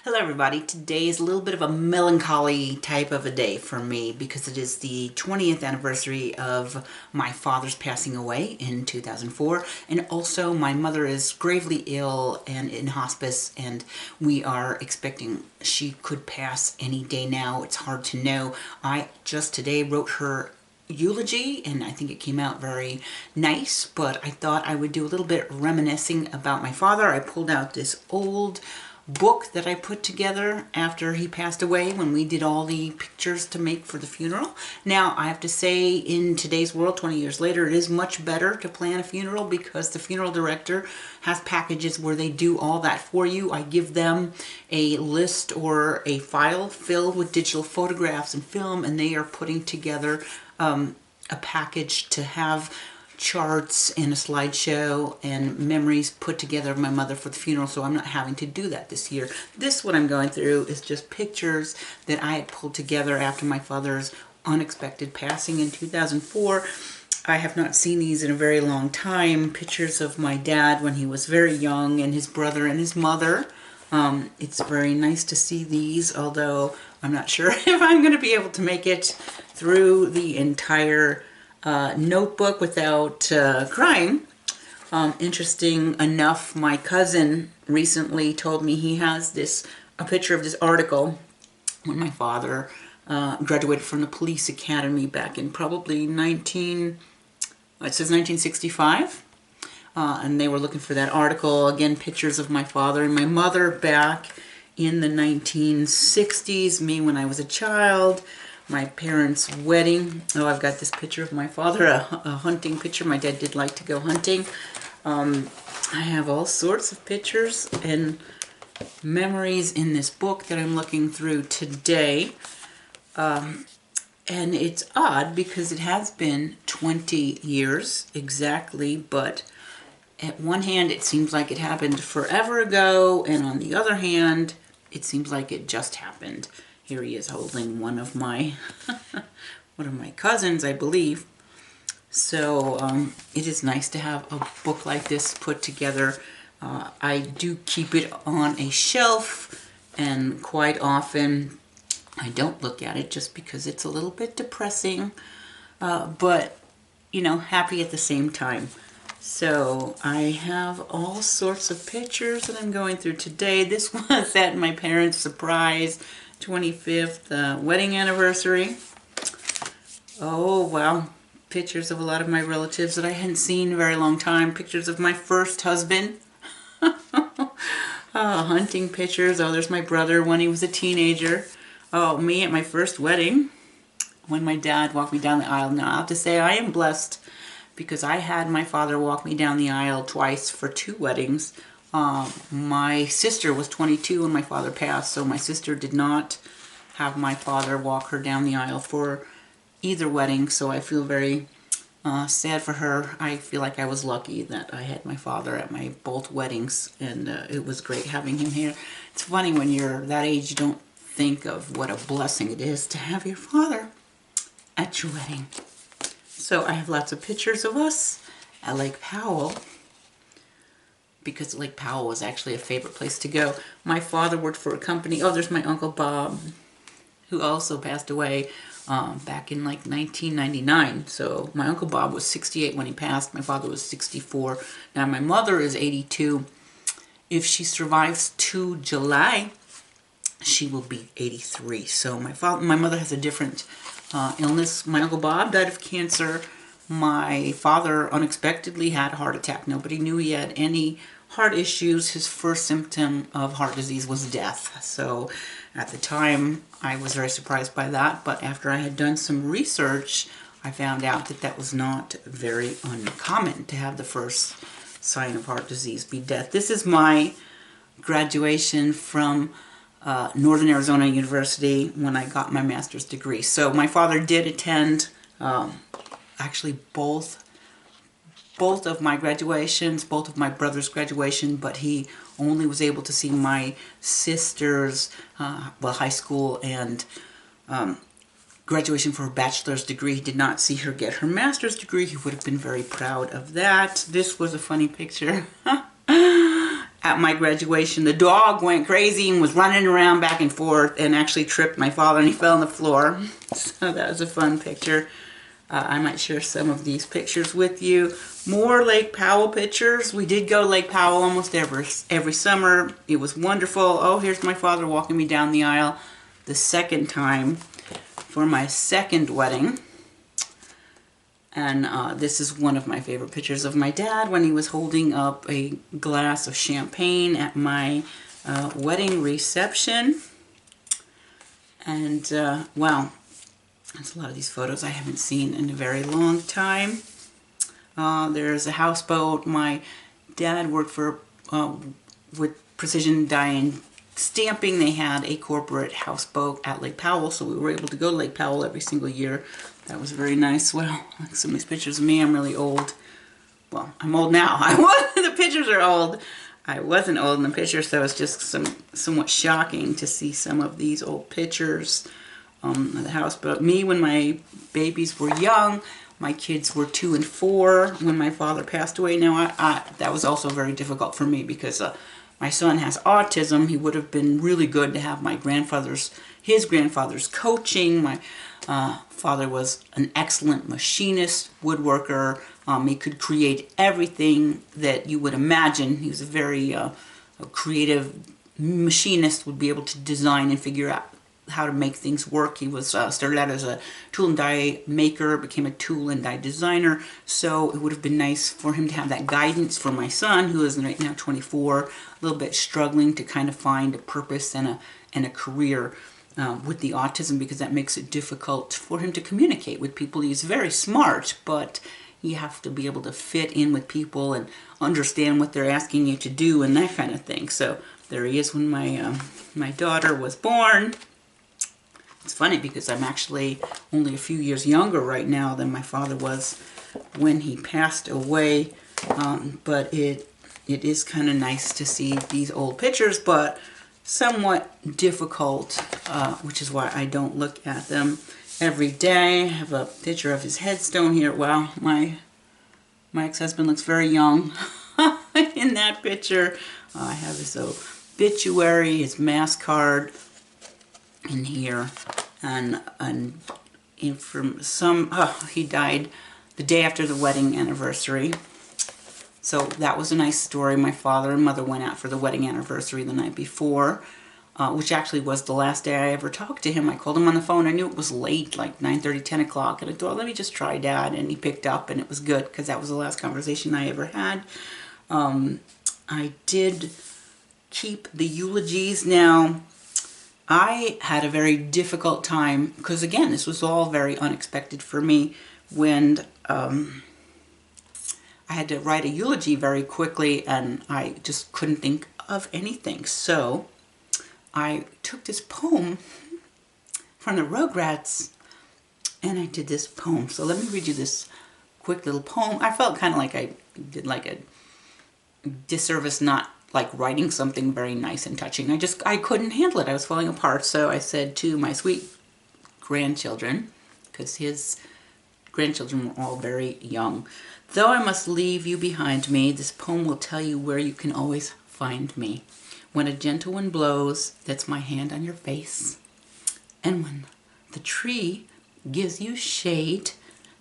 Hello everybody. Today is a little bit of a melancholy type of a day for me because it is the 20th anniversary of my father's passing away in 2004, and also my mother is gravely ill and in hospice, and we are expecting she could pass any day now. It's hard to know. I just today wrote her eulogy and I think it came out very nice, but I thought I would do a little bit reminiscing about my father. I pulled out this old book that I put together after he passed away when we did all the pictures to make for the funeral. Now, I have to say, in today's world, 20 years later, it is much better to plan a funeral because the funeral director has packages where they do all that for you. I give them a list or a file filled with digital photographs and film, and they are putting together a package to have charts and a slideshow and memories put together of my mother for the funeral, so I'm not having to do that this year. What I'm going through is just pictures that I had pulled together after my father's unexpected passing in 2004. I have not seen these in a very long time. Pictures of my dad when he was very young and his brother and his mother. It's very nice to see these, although I'm not sure if I'm going to be able to make it through the entire notebook without crying. Interesting enough, my cousin recently told me he has a picture of this article when my father graduated from the police academy back in probably it says 1965. And they were looking for that article. Again, pictures of my father and my mother back in the 1960s, me when I was a child. My parents' wedding. Oh, I've got this picture of my father, a hunting picture. My dad did like to go hunting. I have all sorts of pictures and memories in this book that I'm looking through today. And it's odd because it has been 20 years exactly, but at one hand it seems like it happened forever ago, and on the other hand it seems like it just happened. Here he is holding one of my cousins, I believe. So it is nice to have a book like this put together. I do keep it on a shelf, and quite often I don't look at it just because it's a little bit depressing, but you know, happy at the same time. So I have all sorts of pictures that I'm going through today. This was at my parents' surprise 25th wedding anniversary. Oh, wow. Pictures of a lot of my relatives that I hadn't seen in a very long time. Pictures of my first husband. Hunting pictures. Oh, there's my brother when he was a teenager. Oh, me at my first wedding when my dad walked me down the aisle. Now, I have to say I am blessed because I had my father walk me down the aisle twice for 2 weddings. My sister was 22 when my father passed, so my sister did not have my father walk her down the aisle for either wedding, so I feel very sad for her. I feel like I was lucky that I had my father at my both weddings, and it was great having him here. It's funny when you're that age, you don't think of what a blessing it is to have your father at your wedding. So I have lots of pictures of us at Lake Powell, because Lake Powell was actually a favorite place to go. My father worked for a company. Oh, there's my Uncle Bob, who also passed away back in like 1999. So my Uncle Bob was 68 when he passed. My father was 64. Now my mother is 82. If she survives to July, she will be 83. So my mother has a different illness. My Uncle Bob died of cancer. My father unexpectedly had a heart attack. Nobody knew he had any heart issues. His first symptom of heart disease was death. So at the time, I was very surprised by that. But after I had done some research, I found out that that was not very uncommon to have the first sign of heart disease be death. This is my graduation from Northern Arizona University when I got my master's degree. So my father did attend actually both of my graduations, both of my brother's graduation, but he only was able to see my sister's high school and graduation for her bachelor's degree. He did not see her get her master's degree. He would have been very proud of that. This was a funny picture at my graduation, the dog went crazy and was running around back and forth and actually tripped my father and he fell on the floor. So that was a fun picture. I might share some of these pictures with you. More Lake Powell pictures. We did go to Lake Powell almost every summer. It was wonderful. Oh, here's my father walking me down the aisle the second time for my second wedding. And this is one of my favorite pictures of my dad when he was holding up a glass of champagne at my wedding reception. And wow, there's a lot of these photos I haven't seen in a very long time. There's a houseboat. My dad worked for with Precision Die Stamping. They had a corporate houseboat at Lake Powell, so we were able to go to Lake Powell every single year. That was very nice. Well, some of these pictures of me, I'm really old. Well, I'm old now. The pictures are old. I wasn't old in the picture, so it's just somewhat shocking to see some of these old pictures of the house. But me, when my babies were young, my kids were 2 and 4 when my father passed away. Now, that was also very difficult for me because my son has autism. He would have been really good to have his grandfather's coaching. My father was an excellent machinist, woodworker. He could create everything that you would imagine. He was a very a creative machinist, would be able to design and figure out how to make things work. He was started out as a tool and die maker, became a tool and die designer. So it would have been nice for him to have that guidance for my son, who is right now 24, a little bit struggling to kind of find a purpose and a career with the autism, because that makes it difficult for him to communicate with people. He's very smart, but you have to be able to fit in with people and understand what they're asking you to do and that kind of thing. So there he is when my daughter was born. It's funny because I'm actually only a few years younger right now than my father was when he passed away. But it is kind of nice to see these old pictures, but somewhat difficult, which is why I don't look at them every day. I have a picture of his headstone here. Wow, my ex-husband looks very young in that picture. I have his obituary, his mass card in here, and from he died the day after the wedding anniversary. So that was a nice story. My father and mother went out for the wedding anniversary the night before, which actually was the last day I ever talked to him. I called him on the phone. I knew it was late, like 9:30, 10 o'clock, and I thought, let me just try Dad, and he picked up, and it was good because that was the last conversation I ever had. I did keep the eulogies. Now, I had a very difficult time because, again, this was all very unexpected for me when I had to write a eulogy very quickly and I just couldn't think of anything. So I took this poem from the Rugrats and I did this poem. So let me read you this quick little poem. I felt kind of like I did like a disservice not like writing something very nice and touching. I couldn't handle it. I was falling apart. So I said to my sweet grandchildren, because his grandchildren were all very young, though I must leave you behind me, this poem will tell you where you can always find me. When a gentle wind blows, that's my hand on your face. And when the tree gives you shade,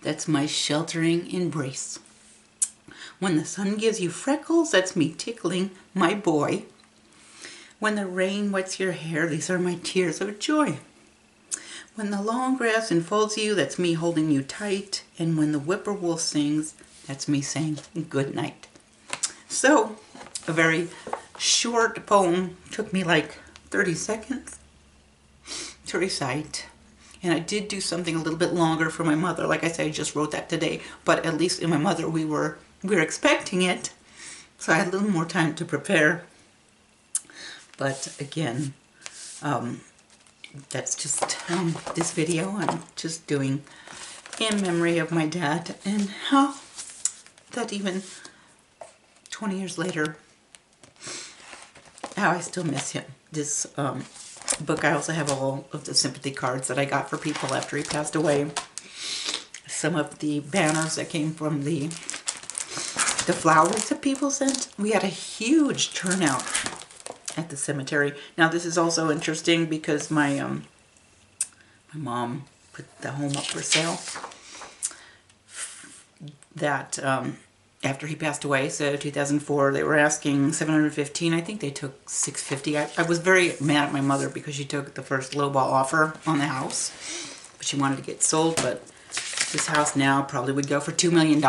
that's my sheltering embrace. When the sun gives you freckles, that's me tickling my boy. When the rain wets your hair, these are my tears of joy. When the long grass enfolds you, that's me holding you tight. And when the whippoorwill sings, that's me saying good night. So, a very short poem. Took me like 30 seconds to recite. And I did do something a little bit longer for my mother. Like I said, I just wrote that today. But at least in my mother, we were expecting it. So I had a little more time to prepare. But again, that's just this video I'm just doing in memory of my dad and how that even 20 years later, how I still miss him. This book, I also have all of the sympathy cards that I got for people after he passed away. Some of the banners that came from the the flowers that people sent. We had a huge turnout at the cemetery. Now this is also interesting because my mom put the home up for sale. That after he passed away, so 2004, they were asking $715. I think they took $650. I was very mad at my mother because she took the first lowball offer on the house, but she wanted to get sold. But this house now probably would go for $2 million.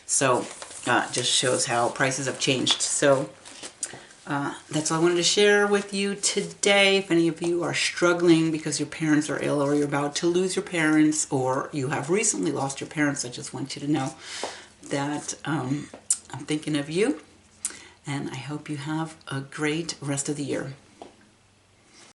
So it just shows how prices have changed. So that's all I wanted to share with you today. If any of you are struggling because your parents are ill, or you're about to lose your parents, or you have recently lost your parents, I just want you to know that I'm thinking of you, and I hope you have a great rest of the year.